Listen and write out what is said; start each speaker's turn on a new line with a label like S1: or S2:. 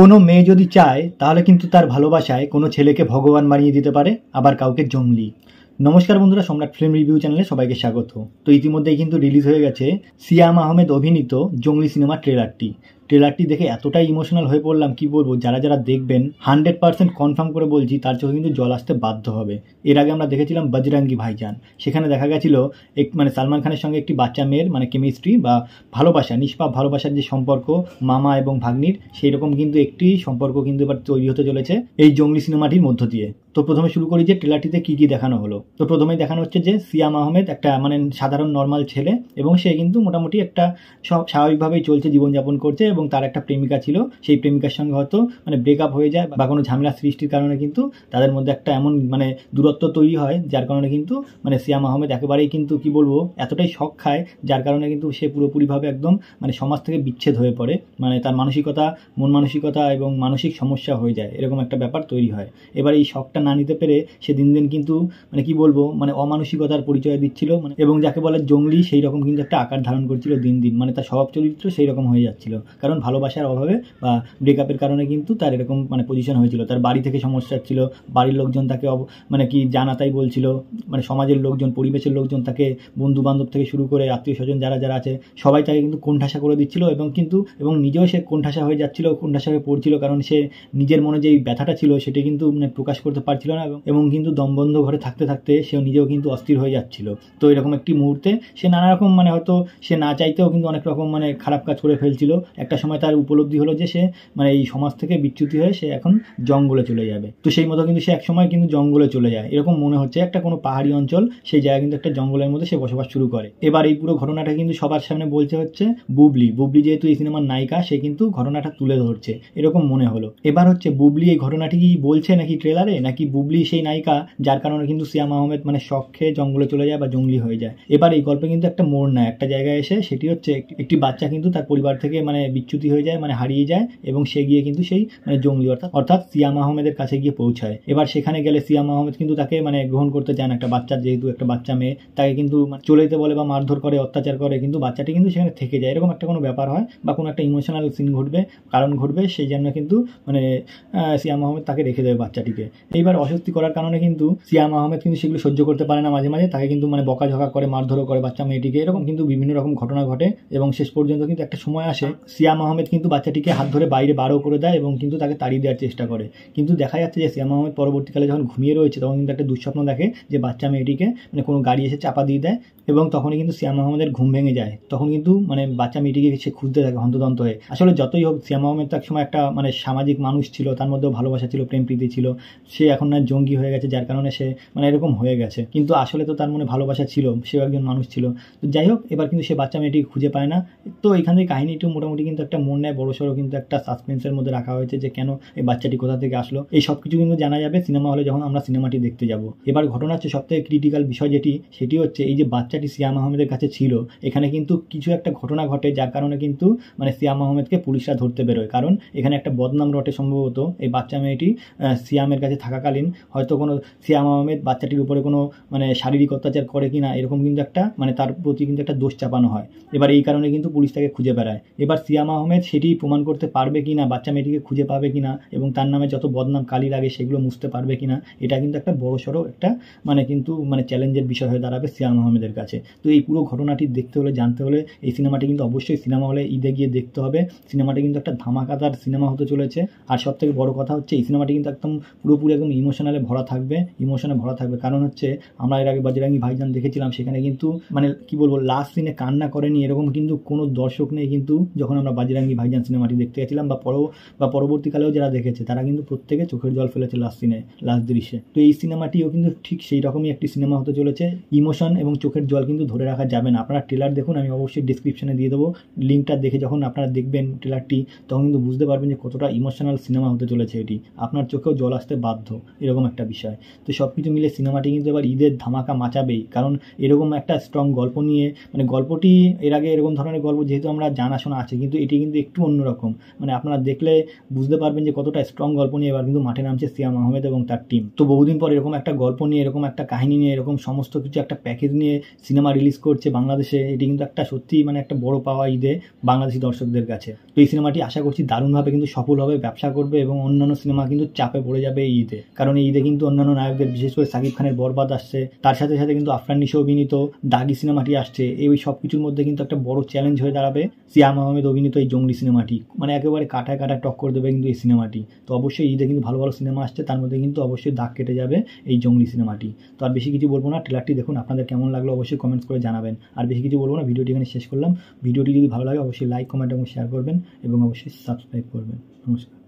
S1: কোনো মেয়ে যদি চায় তাহলে কিন্তু তার ভালোবাসায় কোনো ছেলেকে ভগবান বানিয়ে দিতে পারে, আবার কাউকে জঙ্গলি। নমস্কার বন্ধুরা, সম্রাট ফিল্ম রিভিউ চ্যানেলে সবাইকে স্বাগত। তো ইতিমধ্যেই কিন্তু রিলিজ হয়ে গেছে সিয়াম আহমেদ অভিনীত জঙ্গলি সিনেমার ট্রেলারটি দেখে এতটাই ইমোশনাল হয়ে পড়লাম, কি বলবো। যারা যারা দেখবেন 100% কনফার্ম করে বলছি তার চোখে কিন্তু জল আসতে বাধ্য হবে। এর আগে আমরা দেখেছিলাম বজরঙ্গি ভাইজান, সেখানে দেখা গেছিল সালমান খানের সঙ্গে একটি বাচ্চা মেয়ের কেমিস্ট্রি বা ভালোবাসা, নিষ্পাপ ভালোবাসার যে সম্পর্ক মামা এবং ভাগ্নির, সেই রকম কিন্তু একটি সম্পর্ক কিন্তু এবার তৈরি হতে চলেছে এই জঙ্গলি সিনেমাটির মধ্য দিয়ে। তো প্রথমে শুরু করি যে ট্রেলারটিতে কি কি দেখানো হলো। তো প্রথমেই দেখানো হচ্ছে যে সিয়াম আহমেদ একটা সাধারণ নর্মাল ছেলে, এবং সে কিন্তু মোটামুটি একটা স্বাভাবিকভাবেই চলছে, জীবনযাপন করছে, এবং তার একটা প্রেমিকা ছিল। সেই প্রেমিকার সঙ্গে হয়তো ব্রেকআপ হয়ে যায় বা কোনো ঝামেলা সৃষ্টির কারণে কিন্তু তাদের মধ্যে একটা এমন দূরত্ব তৈরি হয়, যার কারণে কিন্তু সিয়াম আহমেদ একেবারেই কিন্তু কি বলবো এতটাই শক খায়, যার কারণে কিন্তু সে পুরোপুরিভাবে একদম সমাজ থেকে বিচ্ছেদ হয়ে পড়ে। তার মন মানসিকতা এবং মানসিক সমস্যা হয়ে যায়, এরকম একটা ব্যাপার তৈরি হয়। এবার এই শকটা না নিতে পেরে সে দিন দিন কিন্তু কি বলবো অমানসিকতার পরিচয় দিচ্ছিল, এবং যাকে বলে জঙ্গলি, সেই রকম কিন্তু একটা আকার ধারণ করছিল দিন দিন। তার স্বভাব চরিত্র সেই রকম হয়ে যাচ্ছিল, কারণ ভালোবাসার অভাবে বা ব্রেকআপের কারণে কিন্তু তার এরকম পজিশন হয়েছিল। তার বাড়ি থেকে সমস্যা ছিল, বাড়ির লোকজন তাকে কি জানাতাই বলছিল, সমাজের লোকজন, পরিবেশের লোকজন তাকে, বন্ধু বান্ধব থেকে শুরু করে আত্মীয় স্বজন যারা যারা আছে সবাই তাকে কিন্তু কোণঠাসা করে দিচ্ছিল, এবং নিজেও সে কোণঠাসা হয়ে যাচ্ছিল, কোণঠাসা হয়ে পড়ছিল, কারণ সে নিজের মনে যে ব্যথাটা ছিল সেটা কিন্তু প্রকাশ করতে পারছিল না, এবং কিন্তু দমবন্ধ ঘরে থাকতে থাকতে সেও নিজেও কিন্তু অস্থির হয়ে যাচ্ছিল। তো এরকম একটি মুহূর্তে সে নানা রকম হয়তো সে না চাইতেও কিন্তু অনেক রকম খারাপ কাজ করে ফেলছিল। একটা সময় তার উপলব্ধি হলো যে সে এই সমাজ থেকে বিচ্যুতি হয়ে সে এখন জঙ্গলে চলে যাবে। তো সেই মতো কিন্তু সে এক সময় কিন্তু জঙ্গলে চলে যায়, এরকম মনে হচ্ছে একটা কোনো পাহাড়ি অঞ্চল, সেই জায়গায় কিন্তু একটা জঙ্গলের মধ্যে সে বসবাস শুরু করে। এবার এই পুরো ঘটনাটা কিন্তু সবার সামনে বলছে হচ্ছে বুবলি যেহেতু এই সিনেমার নায়িকা, সে কিন্তু ঘটনাটা তুলে ধরছে, এরকম মনে হলো। এবার হচ্ছে বুবলি এই ঘটনাটি কি বলছে নাকি ট্রেলারে, নাকি বুবলি সেই নায়িকা যার কারণে কিন্তু সিয়াম আহমেদ শখ খেয়ে জঙ্গলে চলে যায় বা জঙ্গলি হয়ে যায়। এবার এই গল্পে কিন্তু একটা মোড় নেয় একটা জায়গায় এসে, সেটি হচ্ছে একটি বাচ্চা কিন্তু তার পরিবার থেকে বিচ্যুতি হয়ে যায়, হারিয়ে যায়, এবং সে গিয়ে কিন্তু সেই জঙ্গলি অর্থাৎ সিয়াম আহমেদের কাছে গিয়ে পৌঁছায়। এবার সেখানে গেলে সিয়াম আহমেদ কিন্তু তাকে গ্রহণ করতে চায় না, একটা বাচ্চা, যেহেতু একটা বাচ্চা মেয়ে, তাকে কিন্তু চলে যেতে বলে বা মারধর করে, অত্যাচার করে, কিন্তু বাচ্চাটি কিন্তু সেখানে থেকে যায়। এরকম একটা কোনো ব্যাপার হয় বা কোনো একটা ইমোশনাল সিন কারণ ঘটবে, সেই জন্য কিন্তু সিয়াম আহমেদ তাকে রেখে দেবে বাচ্চাটিকে। এইবার অস্বস্তি করার কারণে কিন্তু সিয়াম আহমেদ কিন্তু সেগুলো সহ্য করতে পারে না, মাঝে মাঝে তাকে কিন্তু বকাঝকা করে, মারধরও করে বাচ্চা মেয়েটিকে। এরকম কিন্তু বিভিন্ন রকম ঘটনা ঘটে, এবং শেষ পর্যন্ত কিন্তু একটা সময় আসে সিয়াম আহমেদ কিন্তু বাচ্চাটিকে হাত ধরে বাইরে বারও করে দেয়, এবং কিন্তু তাকে তাড়িয়ে দেওয়ার চেষ্টা করে। কিন্তু দেখা যাচ্ছে যে সিয়াম আহমেদ পরবর্তীকালে যখন ঘুমিয়ে রয়েছে, তখন কিন্তু একটা দুঃস্বপ্ন দেখে যে বাচ্চা মেয়েটিকে কোনো গাড়ি এসে চাপা দিয়ে দেয়, এবং তখনই কিন্তু সিয়াম আহমেদের ঘুম ভেঙে যায়। তখন কিন্তু বাচ্চা মেয়েটিকে সে খুঁজতে থাকে হন্তদন্ত হয়ে। আসলে যতই হোক, সিয়াম আহমেদ তো এক সময় একটা সামাজিক মানুষ ছিল, তার মধ্যেও ভালোবাসা ছিল, প্রেম প্রীতি ছিল। সে এখন জঙ্গি হয়ে গেছে, যার কারণে সে এরকম হয়ে গেছে, কিন্তু আসলে তো তার মনে ভালোবাসা ছিল, সেও একজন মানুষ ছিল। তো যাই হোক, এবার কিন্তু সে বাচ্চা মেয়েটিকে খুঁজে পায় না। তো এখান থেকে কাহিনীটি মোটামুটি কিন্তু একটা মন নেয়, বড়সড় কিন্তু একটা সাসপেন্সের মধ্যে রাখা হয়েছে যে কেন এই বাচ্চাটি কোথা থেকে আসলো, এই সব কিছু কিন্তু জানা যাবে সিনেমা হলে যখন আমরা সিনেমাটি দেখতে যাব। এবার ঘটনা হচ্ছে সবথেকে ক্রিটিক্যাল বিষয় সেটি হচ্ছে এই যে বাচ্চাটি সিয়াম আহমেদের কাছে ছিল, এখানে কিন্তু কিছু একটা ঘটনা ঘটে, যার কারণে কিন্তু সিয়াম আহমেদকে পুলিশরা ধরতে বেরোয়। কারণ এখানে একটা বদনাম রটে, সম্ভবত এই বাচ্চা মেয়েটি সিয়ামের কাছে থাকাকালীন হয়তো কোনো সিয়াম আহমেদ বাচ্চাটির উপরে কোনো শারীরিক অত্যাচার করে কিনা, এরকম কিন্তু একটা তার প্রতি কিন্তু একটা দোষ চাপানো হয়। এবার এই কারণে কিন্তু পুলিশ তাকে খুঁজে বেড়ায়। এবার সিয়াম আহমেদ সেটি প্রমাণ করতে পারবে কিনা, বাচ্চা মেয়েটিকে খুঁজে পাবে কিনা, এবং তার নামে যত বদনাম কালি লাগে সেগুলো মুছতে পারবে কিনা, এটা কিন্তু একটা বড়সড় একটা কিন্তু চ্যালেঞ্জের বিষয় হয়ে দাঁড়াবে সিয়াম আহমেদের কাছে। তো এই পুরো ঘটনাটি দেখতে হলে, জানতে হলে এই সিনেমাটি কিন্তু অবশ্যই সিনেমা হলে ঈদে গিয়ে দেখতে হবে। সিনেমাটি কিন্তু একটা ধামাকাদার সিনেমা হতে চলেছে। আর সব থেকে বড় কথা হচ্ছে এই সিনেমাটি কিন্তু একদম পুরোপুরি একদম ইমোশনে ভরা থাকবে, কারণ হচ্ছে আমরা এর আগে বজরঙ্গি ভাইজান দেখেছিলাম, সেখানে কিন্তু কি বলবো, লাস্ট সিনে কান্না করেনি এরকম কিন্তু কোনো দর্শক নেই। কিন্তু যখন আমরা বজরঙ্গি ভাইজান সিনেমাটি দেখতে গেছিলাম বা পরবর্তীকালেও যারা দেখেছে, তারা কিন্তু প্রত্যেকে চোখের জল ফেলেছে লাস্ট দৃশ্যে। তো এই সিনেমাটিও কিন্তু ঠিক সেই রকমই একটি সিনেমা হতে চলেছে। ইমোশন এবং চোখের জল কিন্তু ধরে রাখা যাবে না। আপনারা ট্রেলার দেখুন, আমি অবশ্যই ডিসক্রিপশনে দিয়ে দেবো লিঙ্কটা, দেখে যখন আপনারা দেখবেন ট্রেলারটি, তখন কিন্তু বুঝতে পারবেন যে কতটা ইমোশনাল সিনেমা হতে চলেছে এটি। আপনার চোখেও জল আসতে বাধ্য। এরকম একটা বিষয়। তো সব কিছু মিলে সিনেমাটি কিন্তু এবার ঈদের ধামাকা মাচাবেই, কারণ এরকম একটা স্ট্রং গল্প নিয়ে, মানে গল্পটি এর আগে এরকম ধরনের গল্প যেহেতু আমরা জানাশোনা আছে, কিন্তু এটি কিন্তু একটু অন্যরকম। মানে আপনারা দেখলে বুঝতে পারবেন যে কতটা স্ট্রং গল্প নিয়ে এবার কিন্তু মাঠে নামছে সিয়াম আহমেদ এবং তার টিম। তো বহুদিন পর এরকম একটা গল্প নিয়ে, এরকম একটা কাহিনী নিয়ে, এরকম সমস্ত কিছু একটা প্যাকেজ নিয়ে সিনেমা রিলিজ করছে বাংলাদেশে। এটি কিন্তু একটা সত্যি মানে একটা বড় পাওয়া ঈদে বাংলাদেশি দর্শকদের কাছে। তো এই সিনেমাটি আশা করছি দারুণভাবে কিন্তু সফল হবে, ব্যবসা করবে এবং অন্যান্য সিনেমা কিন্তু চাপে পড়ে যাবে এই ঈদে। কারণ এই ঈদে কিন্তু অন্যান্য নায়কদের, বিশেষ করে সাকিব খানের বরবাদ আসছে, তার সাথে সাথে কিন্তু আফরান নিশো অভিনীত দাগি সিনেমাটি আসছে। এই সব কিছুর মধ্যে কিন্তু একটা বড় চ্যালেঞ্জ হয়ে দাঁড়াবে সিয়াম আহমেদ অভিনীত এই জঙ্গলি সিনেমাটি। মানে একেবারে কাটায় কাটায় টক্কর দেবে কিন্তু এই সিনেমাটি। তো অবশ্যই ঈদে কিন্তু ভালো ভালো সিনেমা আসছে, তার মধ্যে কিন্তু অবশ্যই দাগ কেটে যাবে এই জঙ্গলি সিনেমাটি। তো আর বেশি কিছু বলবো না, ট্রেলারটি দেখুন, আপনাদের কেমন লাগলো অবশ্যই কমেন্টস করে জানাবেন। আর বেশি কিছু বলবো না, ভিডিওটি এখানে শেষ করলাম। ভিডিওটি যদি ভালো লাগে অবশ্যই লাইক, কমেন্ট এবং শেয়ার করবেন এবং অবশ্যই সাবস্ক্রাইব করবেন। নমস্কার।